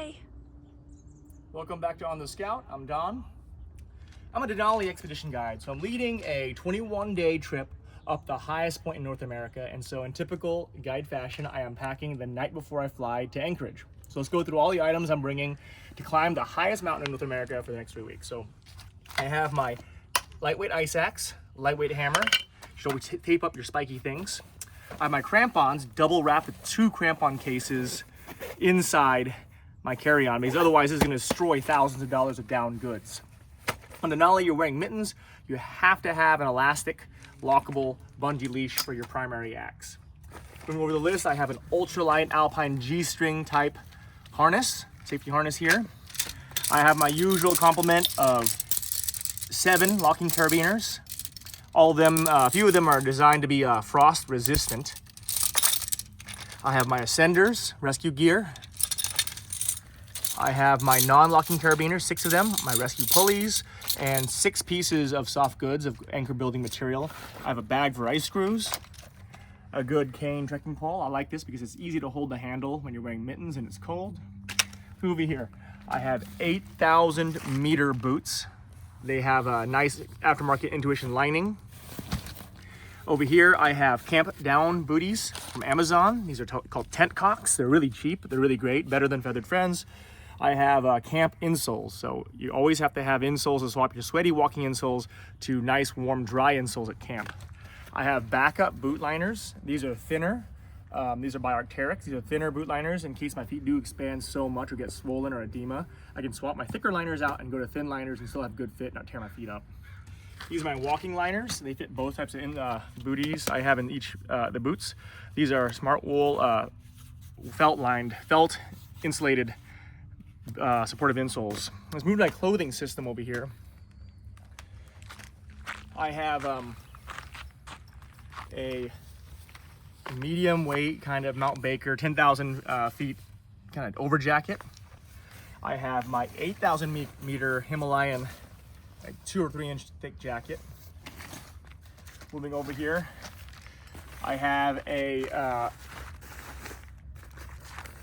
Bye. Welcome back to On the Scout. I'm Don. I'm a Denali expedition guide, so I'm leading a 21-day trip up the highest point in North America, and so in typical guide fashion, I am packing the night before I fly to Anchorage. So let's go through all the items I'm bringing to climb the highest mountain in North America for the next 3 weeks. So I have my lightweight ice axe, lightweight hammer, should always tape up your spiky things. I have my crampons, double wrapped with 2 crampon cases inside my carry-on, because otherwise this is going to destroy thousands of dollars of down goods. On Denali, you're wearing mittens. You have to have an elastic, lockable bungee leash for your primary axe. Moving over the list, I have an ultralight Alpine G-string type harness, safety harness here. I have my usual complement of 7 locking carabiners. All of them, a few of them are designed to be frost resistant. I have my ascenders, rescue gear. I have my non-locking carabiners, 6 of them, my rescue pulleys, and 6 pieces of soft goods of anchor building material. I have a bag for ice screws, a good cane trekking pole. I like this because it's easy to hold the handle when you're wearing mittens and it's cold. Over here, I have 8,000 meter boots. They have a nice aftermarket Intuition lining. Over here, I have camp down booties from Amazon. These are called tent cocks. They're really cheap, they're really great, better than Feathered Friends. I have camp insoles, so you always have to have insoles to swap your sweaty walking insoles to nice, warm, dry insoles at camp. I have backup boot liners. These are thinner. These are by Arc'teryx. These are thinner boot liners in case my feet do expand so much or get swollen or edema. I can swap my thicker liners out and go to thin liners and still have good fit and not tear my feet up. These are my walking liners. They fit both types of booties I have in each the boots. These are smart wool felt insulated supportive insoles. Let's move to my clothing system over here. I have a medium weight kind of Mount Baker 10,000 feet kind of over jacket. I have my 8,000 meter Himalayan 2 or 3 inch thick jacket. Moving over here, I have a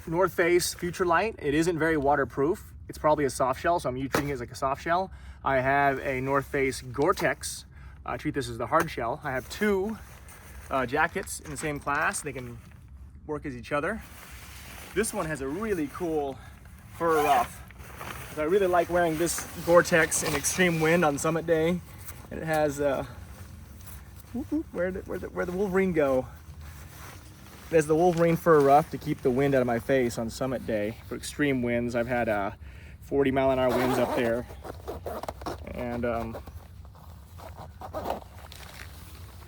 North Face Future Light. It isn't very waterproof. It's probably a soft shell, so I'm treating it as like a soft shell. I have a North Face Gore-Tex. I treat this as the hard shell. I have 2 jackets in the same class. They can work as each other. This one has a really cool fur ruff. So I really like wearing this Gore-Tex in extreme wind on summit day. And it has where'd the Wolverine go? There's the Wolverine fur ruff to keep the wind out of my face on summit day for extreme winds. I've had 40-mile-an-hour winds up there, and I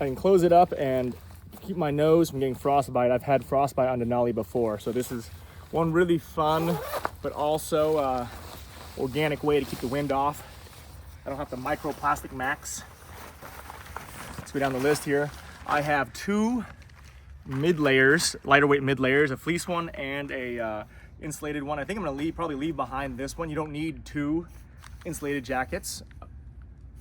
can close it up and keep my nose from getting frostbite. I've had frostbite on Denali before, so this is one really fun but also organic way to keep the wind off. I don't have to microplastic max. Let's go down the list here. I have 2 mid layers, lighter weight mid layers, a fleece one and a insulated one. I think I'm gonna probably leave behind this one. You don't need 2 insulated jackets,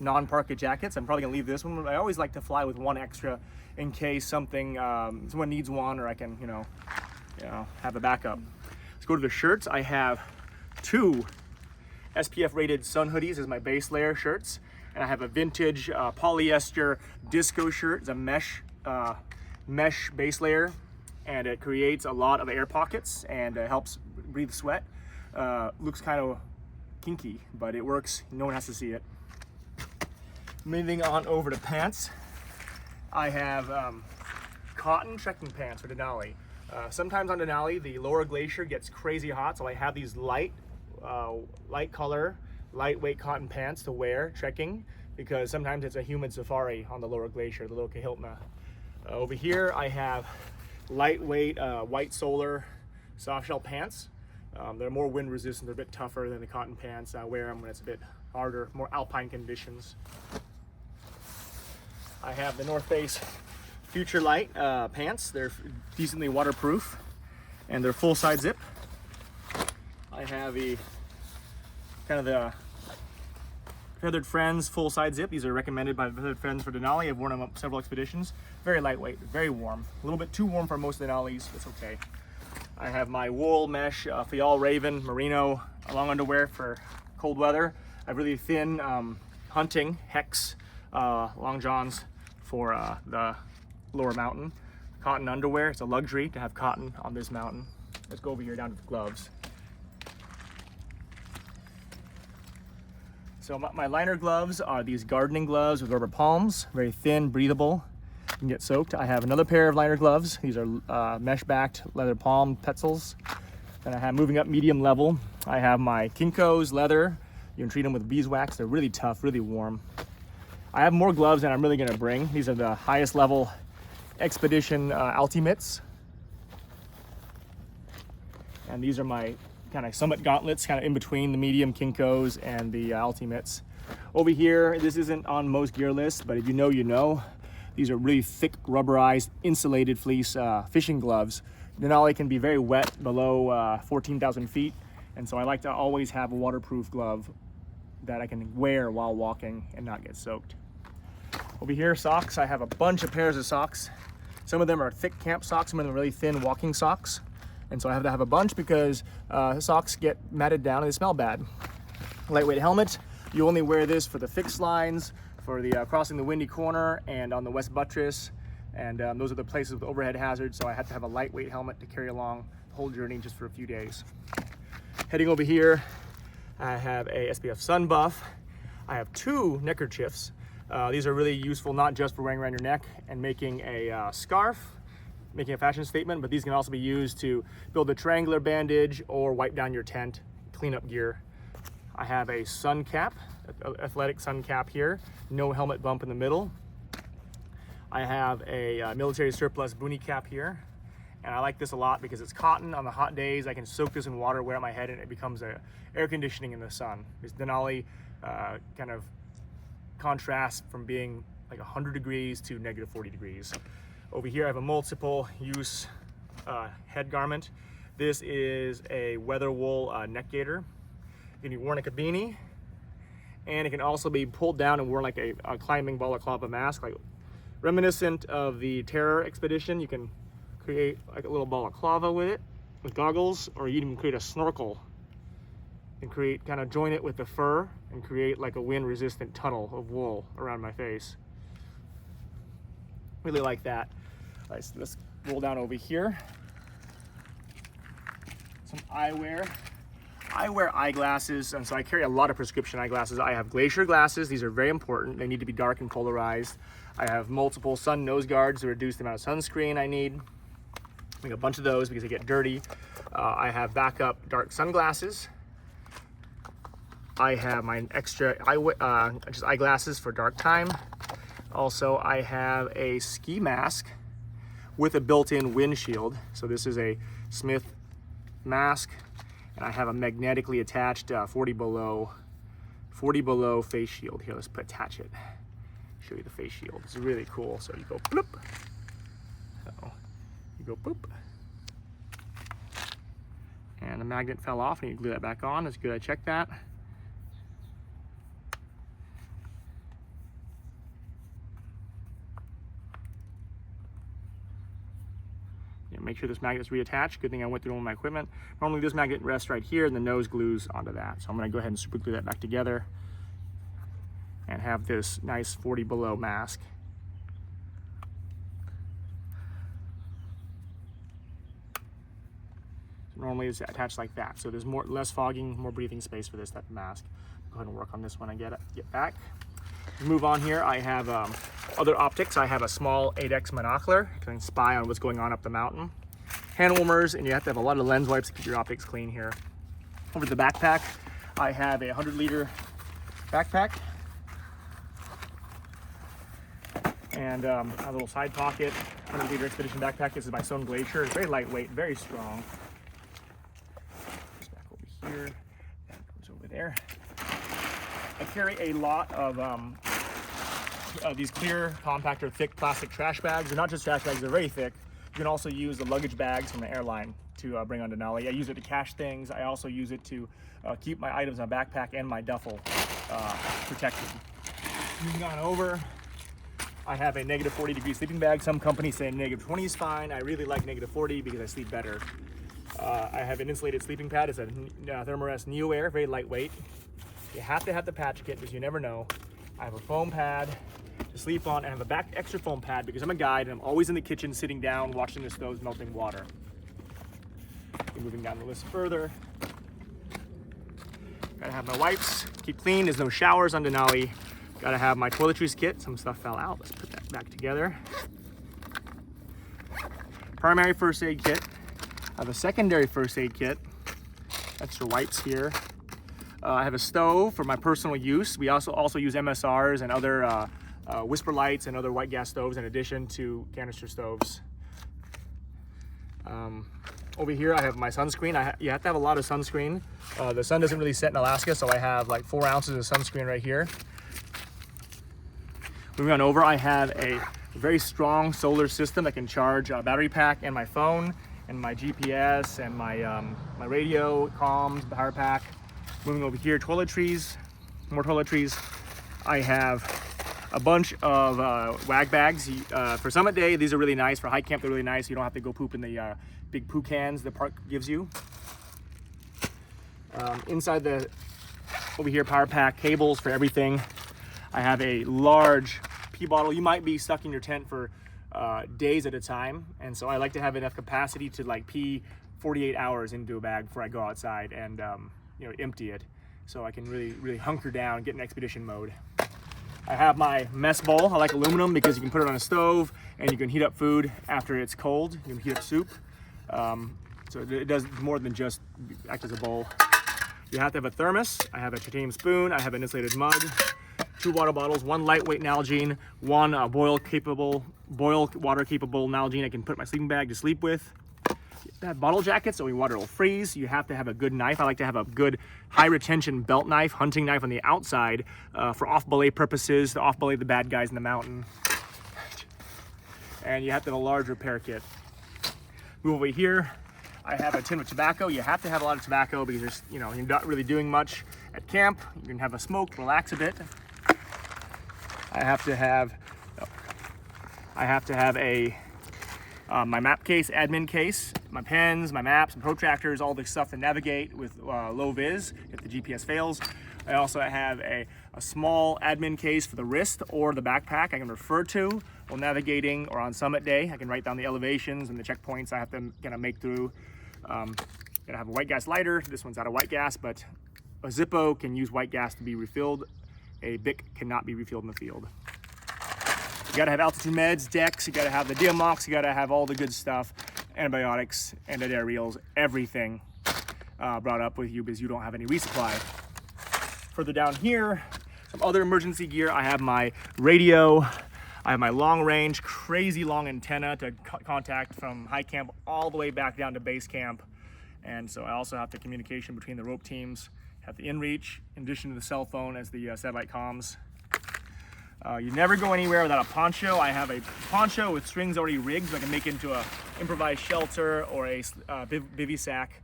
non-parka jackets. I'm probably gonna leave this one. I always like to fly with 1 extra in case someone needs one, or I can, have a backup. Let's go to the shirts. I have 2 SPF rated sun hoodies as my base layer shirts, and I have a vintage polyester disco shirt. It's a mesh base layer, and it creates a lot of air pockets and helps breathe sweat. Looks kind of kinky, but it works. No one has to see it. Moving on over to pants, I have cotton trekking pants for Denali. Sometimes on Denali the lower glacier gets crazy hot, so I have these light color, lightweight cotton pants to wear trekking, because sometimes it's a humid safari on the lower glacier, the Lower Kahiltna. Over here I have lightweight white solar soft shell pants. They're more wind resistant, they're a bit tougher than the cotton pants. I wear them when it's a bit harder, more alpine conditions. I have the North Face Future Light pants. They're decently waterproof and they're full side zip. I have the Feathered Friends full side zip. These are recommended by Feathered Friends for Denali. I've worn them up several expeditions. Very lightweight, very warm. A little bit too warm for most Denalis, but it's okay. I have my wool mesh Fial Raven Merino long underwear for cold weather. I have really thin hunting Hex long johns for the lower mountain. Cotton underwear, it's a luxury to have cotton on this mountain. Let's go over here down to the gloves. So my liner gloves are these gardening gloves with rubber palms, very thin, breathable. You can get soaked. I have another pair of liner gloves. These are mesh-backed leather palm petzels. Then I have, moving up medium level, I have my Kinko's leather. You can treat them with beeswax. They're really tough, really warm. I have more gloves than I'm really gonna bring. These are the highest level Expedition Ultimates. And these are my kind of summit gauntlets, kind of in between the medium Kinko's and the Ultimates. Over here, this isn't on most gear lists, but if you know, you know. These are really thick, rubberized, insulated fleece fishing gloves. Denali can be very wet below 14,000 feet, and so I like to always have a waterproof glove that I can wear while walking and not get soaked. Over here, socks. I have a bunch of pairs of socks. Some of them are thick camp socks, some of them are really thin walking socks. And so I have to have a bunch because socks get matted down and they smell bad. Lightweight helmet. You only wear this for the fixed lines, for the crossing the windy corner and on the west buttress. And those are the places with overhead hazards. So I have to have a lightweight helmet to carry along the whole journey just for a few days. Heading over here, I have a SPF sun buff. I have 2 neckerchiefs. These are really useful, not just for wearing around your neck and making a scarf, making a fashion statement, but these can also be used to build a triangular bandage or wipe down your tent, cleanup gear. I have a sun cap, athletic sun cap here, no helmet bump in the middle. I have a military surplus boonie cap here, and I like this a lot because it's cotton. On the hot days, I can soak this in water, wear it on my head, and it becomes air conditioning in the sun. This Denali kind of contrast from being like 100 degrees to negative 40 degrees. Over here I have a multiple use head garment. This is a weather wool neck gaiter. It can be worn like a beanie, and it can also be pulled down and worn like a climbing balaclava mask, like reminiscent of the Terror expedition. You can create like a little balaclava with it, with goggles, or you can create a snorkel and kind of join it with the fur and create like a wind resistant tunnel of wool around my face. Really like that. All right, so let's roll down over here. Some eyewear. I wear eyeglasses, and so I carry a lot of prescription eyeglasses. I have glacier glasses. These are very important. They need to be dark and polarized. I have multiple sun nose guards to reduce the amount of sunscreen I need. I make a bunch of those because they get dirty. I have backup dark sunglasses. I have my extra just eyeglasses for dark time. Also, I have a ski mask with a built-in windshield. So this is a Smith mask, and I have a magnetically attached 40 below face shield. Here, let's attach it. Show you the face shield. It's really cool. So you go bloop. So you go boop. And the magnet fell off, and you glue that back on. It's good I checked that. Make sure this magnet's reattached. Good thing I went through all my equipment. Normally this magnet rests right here and the nose glues onto that. So I'm gonna go ahead and super glue that back together and have this nice 40 below mask. So normally it's attached like that. So there's less fogging, more breathing space for this type of mask. Go ahead and work on this when I get back. Move on here, I have other optics. I have a small 8X monocular. I can spy on what's going on up the mountain. Hand warmers, and you have to have a lot of lens wipes to keep your optics clean here. Over the backpack, I have a 100-liter backpack. And a little side pocket, 100-liter expedition backpack. This is my Stone Glacier. It's very lightweight, very strong. Just back over here, that goes over there. I carry a lot of these clear, compact, or thick plastic trash bags. They're not just trash bags, they're very thick. You can also use the luggage bags from the airline to bring on Denali. I use it to cache things. I also use it to keep my items in my backpack and my duffel protected. Moving on over, I have a negative 40 degree sleeping bag. Some companies say negative 20 is fine. I really like negative 40 because I sleep better. I have an insulated sleeping pad. It's a Thermarest Headwear, very lightweight. You have to have the patch kit because you never know. I have a foam pad to sleep on, and I have a back extra foam pad because I'm a guide and I'm always in the kitchen sitting down watching the stoves melting water. Moving down the list further. Gotta have my wipes, keep clean. There's no showers on Denali. Gotta have my toiletries kit. Some stuff fell out. Let's put that back together. Primary first aid kit. I have a secondary first aid kit. Extra wipes here. I have a stove for my personal use. We also use MSRs and other whisper lights and other white gas stoves in addition to canister stoves. Over here I have my sunscreen. You have to have a lot of sunscreen. The sun doesn't really set in Alaska, so I have like 4 ounces of sunscreen right here. Moving on over, I have a very strong solar system that can charge a battery pack and my phone and my GPS and my radio, comms, power pack. Moving over here, toiletries, more toiletries. I have a bunch of wag bags. For summit day, these are really nice. For high camp, they're really nice. You don't have to go poop in the big poo cans the park gives you. Inside over here, power pack, cables for everything. I have a large pee bottle. You might be stuck in your tent for days at a time, and so I like to have enough capacity to like pee 48 hours into a bag before I go outside and empty it, so I can really hunker down, get in expedition mode. I have my mess bowl. I like aluminum because you can put it on a stove and you can heat up food after it's cold. You can heat up soup. So it does more than just act as a bowl. You have to have a thermos. I have a titanium spoon. I have an insulated mug, 2 water bottles, 1 lightweight Nalgene, 1 boil water capable Nalgene I can put in my sleeping bag to sleep with. That bottle jacket, so when water will freeze. You have to have a good knife. I like to have a good high retention belt knife, hunting knife on the outside for off belay purposes, to off belay the bad guys in the mountain. And you have to have a large repair kit. Move over here. I have a tin of tobacco. You have to have a lot of tobacco because you're not really doing much at camp. You can have a smoke, relax a bit. I have to have my map case, admin case, my pens, my maps, and protractors, all the stuff to navigate with low vis if the GPS fails. I also have a small admin case for the wrist or the backpack I can refer to while navigating or on summit day. I can write down the elevations and the checkpoints I have to kind of make through. Gonna have a white gas lighter. This one's out of white gas, but a Zippo can use white gas to be refilled. A Bic cannot be refilled in the field. You gotta have altitude meds, Dex, you gotta have the Diamox, you gotta have all the good stuff, antibiotics, antidiarrheals, everything brought up with you because you don't have any resupply. Further down here, some other emergency gear. I have my radio, I have my long range, crazy long antenna to contact from high camp all the way back down to base camp. And so I also have the communication between the rope teams, have the inReach, in addition to the cell phone as the satellite comms. You never go anywhere without a poncho. I have a poncho with strings already rigged so I can make it into a improvised shelter or a bivy sack.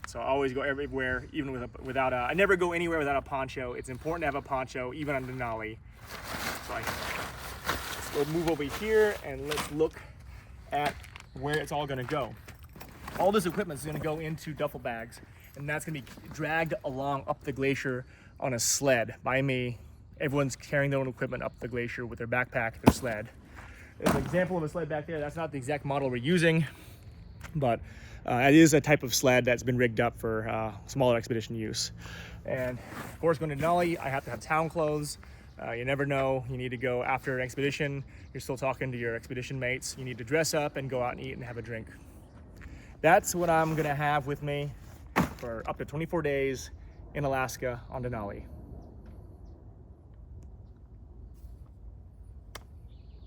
So I always go everywhere, even without a, I never go anywhere without a poncho. It's important to have a poncho, even on Denali. So we'll move over here and let's look at where it's all gonna go. All this equipment is gonna go into duffel bags, and that's gonna be dragged along up the glacier on a sled by me. Everyone's carrying their own equipment up the glacier with their backpack, their sled. There's an example of a sled back there. That's not the exact model we're using, but it is a type of sled that's been rigged up for smaller expedition use. And of course, going to Denali, I have to have town clothes. You never know, you need to go after an expedition, you're still talking to your expedition mates, you need to dress up and go out and eat and have a drink. That's what I'm gonna have with me for up to 24 days in Alaska on Denali.